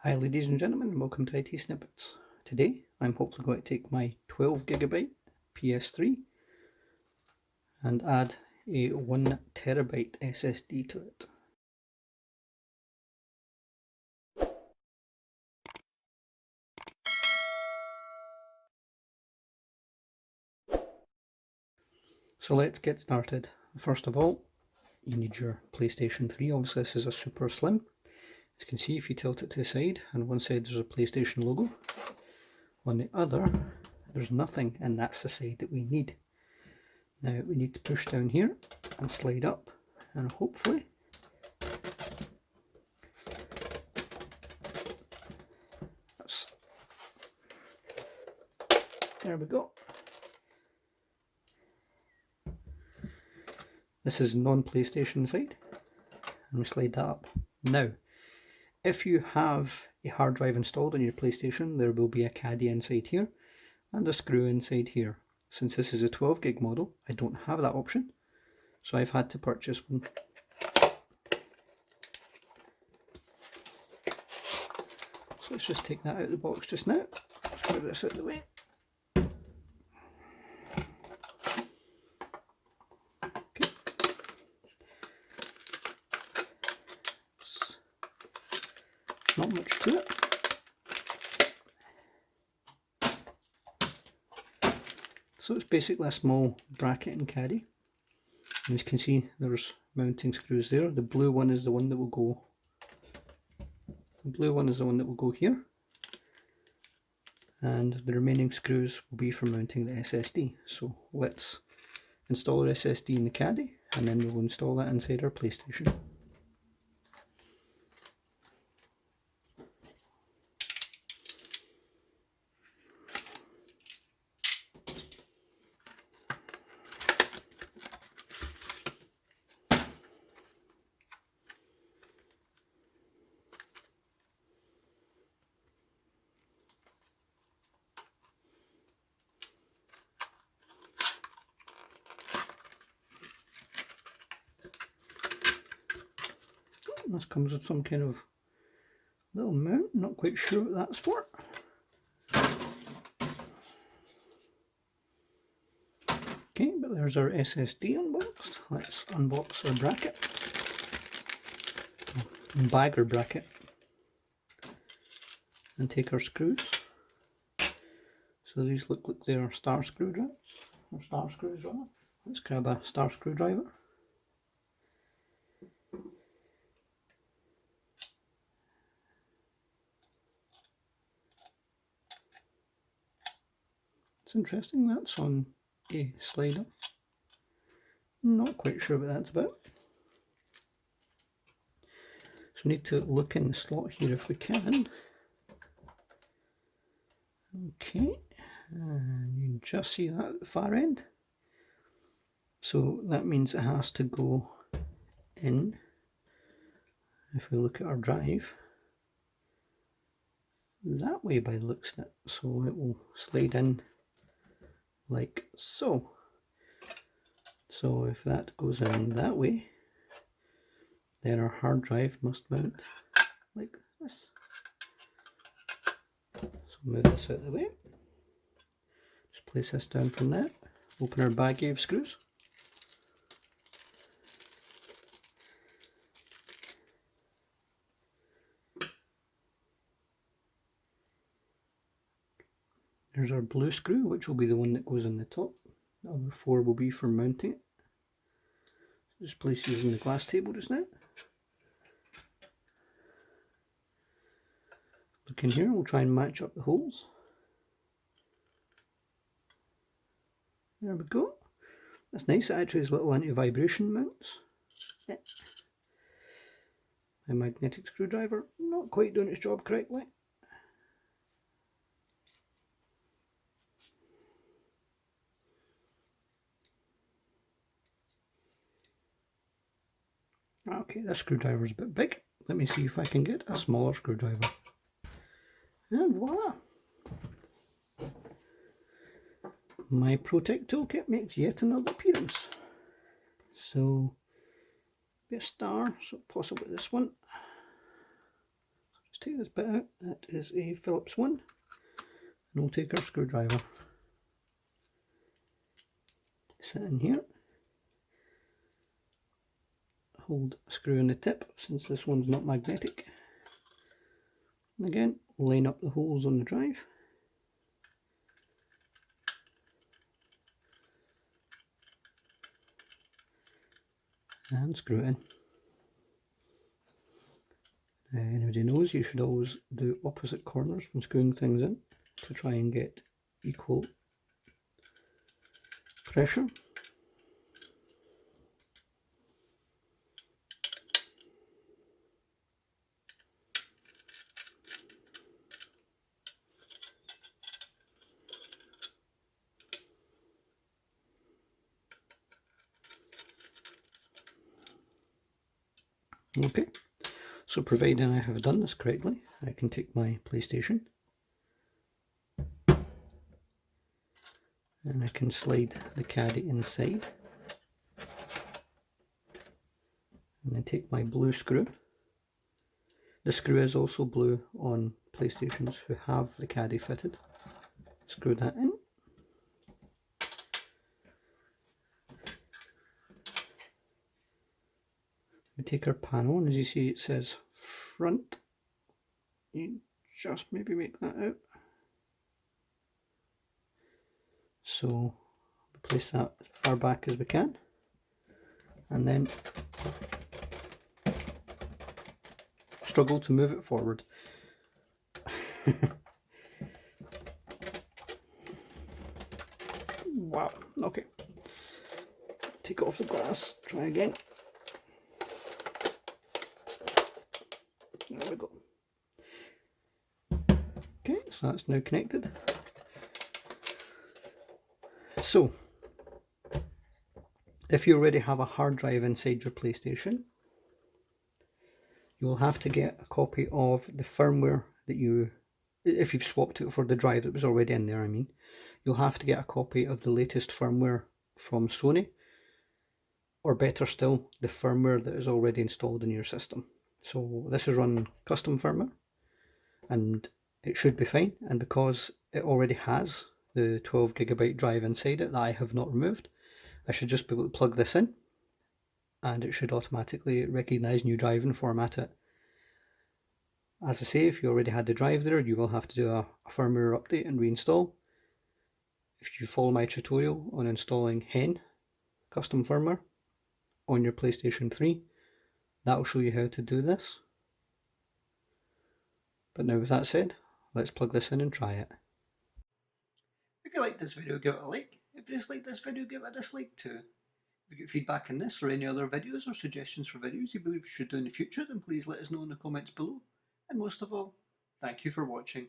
Hi ladies and gentlemen, and welcome to ITSnippets. Today I'm hopefully going to take my 12GB PS3 and add a 1TB SSD to it. So let's get started. First of all, you need your PlayStation 3. Obviously this is a super slim. As you can see, if you tilt it to the side, on one side there's a PlayStation logo, on the other there's nothing, and that's the side that we need. Now we need to push down here and slide up, and hopefully there we go. This is non-PlayStation side, and we slide that up. Now, if you have a hard drive installed on your PlayStation, there will be a caddy inside here and a screw inside here. Since this is a 12GB model, I don't have that option, so I've had to purchase one. So let's just take that out of the box just now. Let's move this out of the way. Okay. Not much to it. So it's basically a small bracket and caddy. And as you can see, there's mounting screws there. The blue one is the one that will go. The blue one is the one that will go here. And the remaining screws will be for mounting the SSD. So let's install our SSD in the caddy, and then we'll install that inside our PlayStation. This comes with some kind of little mount, not quite sure what that's for. Okay, but there's our SSD unboxed. Let's unbox our bracket. Bagger bracket. And take our screws. So these look like they are star screwdrivers, or star screws rather. Let's grab a star screwdriver. It's interesting, that's on a slider. Not quite sure what that's about. So we need to look in the slot here if we can. Okay, and you can just see that at the far end. So that means it has to go in. If we look at our drive, that way by the looks of it. So it will slide in like so. So if that goes in that way, then our hard drive must mount like this. So move this out of the way. Just place this down from there. Open our baggie of screws. There's our blue screw, which will be the one that goes on the top. The other four will be for mounting it. Just place these on the glass table just now. Look in here, we'll try and match up the holes. There we go. That's nice, it actually has little anti-vibration mounts. Yeah. My magnetic screwdriver, not quite doing its job correctly. Okay, this screwdriver is a bit big. Let me see if I can get a smaller screwdriver. And voila! My Protect toolkit makes yet another appearance. So, be a star, so possibly this one. take this bit out. That is a Phillips one. And we'll take our screwdriver. Sit in here. Hold a screw in the tip since this one's not magnetic. And again, line up the holes on the drive. And screw it in. Anybody knows you should always do opposite corners when screwing things in to try and get equal pressure. Okay, so providing I have done this correctly, I can take my PlayStation and I can slide the caddy inside and then take my blue screw. The screw is also blue on PlayStations who have the caddy fitted. Screw that in. We take our panel, and as you see it says front. You just maybe make that out. So we place that as far back as we can, and then struggle to move it forward. Wow, okay. Take it off the glass, try again. There we go. Okay, so that's now connected. So, if you already have a hard drive inside your PlayStation, you will have to get a copy of the firmware that you, if you've swapped it for the drive that was already in there, I mean, you'll have to get a copy of the latest firmware from Sony, or better still, the firmware that is already installed in your system. So this is run custom firmware, and it should be fine, and because it already has the 12GB drive inside it that I have not removed, I should just be able to plug this in and it should automatically recognise new drive and format it. As I say, if you already had the drive there, you will have to do a firmware update and reinstall. If you follow my tutorial on installing Hen custom firmware on your PlayStation 3, that will show you how to do this. But now with that said, let's plug this in and try it. If you liked this video, give it a like. If you disliked this video, give it a dislike too. If you get feedback on this or any other videos or suggestions for videos you believe we should do in the future, then please let us know in the comments below. And most of all, thank you for watching.